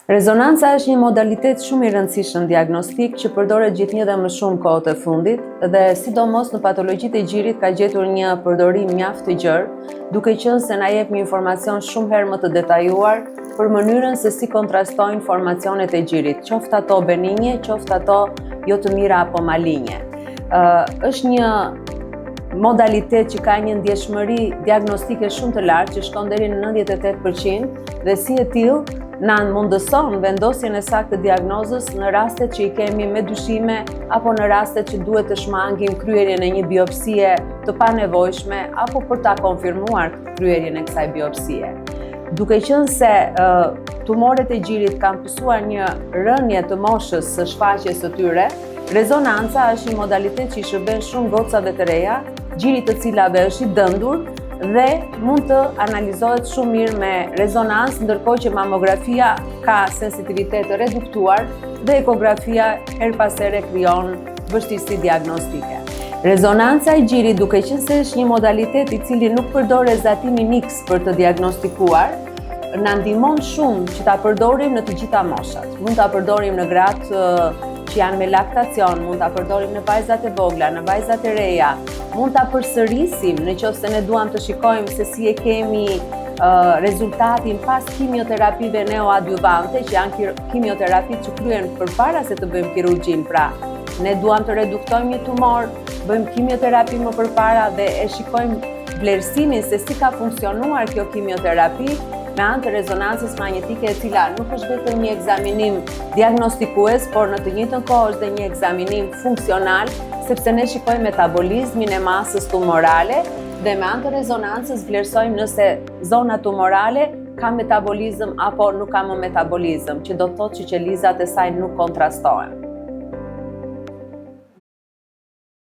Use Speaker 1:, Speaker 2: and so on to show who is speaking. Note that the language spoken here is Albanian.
Speaker 1: Rezonanca është një modalitet shumë i rëndësishëm diagnostik që përdoret gjithnjë dhe më shumë kohët e fundit dhe sidomos në patologjitë e gjirit ka gjetur një përdorim mjaft të gjerë, duke qenë se na jep një informacion shumë herë më të detajuar për mënyrën se si kontrastojnë informacionet e gjirit, qoftë ato benigne, qoftë ato jo të mira apo maligne. Është një modalitet që ka një ndjeshmëri diagnostike shumë të lartë që shkon deri në 98% dhe si e tillë na mundëson vendosjen e saktë të diagnozës në rastet që i kemi me dyshime apo në rastet që duhet të shmangim kryerjen e një biopsie të panevojshme apo për ta konfirmuar kryerjen e kësaj biopsie. Duke qenë se tumoret e gjirit kanë pësuar një rënje të moshës së shfaqjes së tyre, rezonanca është një modalitet që i shërben shumë gocave të reja, gjiri të cilave është i dëndur dhe mund të analizohet shumë mirë me rezonancë, ndërkohë që mamografia ka sensitivitet të reduktuar dhe ekografia her pas here krijon vështirësi diagnostike. Rezonanca e gjirit, duke qenë se është një modalitet i cili nuk përdor zatimin X për të diagnostikuar, na ndihmon shumë që ta përdorim në të gjitha moshat. Mund ta përdorim në gratë që janë me laktacion, mund ta përdorim në vajzat e vogla, në vajzat e reja, mund ta përsërisim nëse ne duam të shikojmë se si e kemi rezultatin pas kimioterapive neoadjuvante, që janë kimioterapitë që kryen përpara se të bëjmë kirurgjin. Pra, ne duam të reduktojmë një tumor, bëjmë kimioterapi më përpara dhe e shikojmë vlerësimin se si ka funksionuar kjo kimioterapi me anë të rezonancës magnetike, e cila nuk është vetëm një ekzaminim diagnostikues, por në të njëjtën kohë është dhe një ekzaminim funksional, sepse ne shikojmë metabolizmin e masës tumorale dhe me anë të rezonancës vlerësojmë nëse zona tumorale ka metabolizëm apo nuk ka më metabolizëm, që do të thotë që qelizat e saj nuk kontrastohen.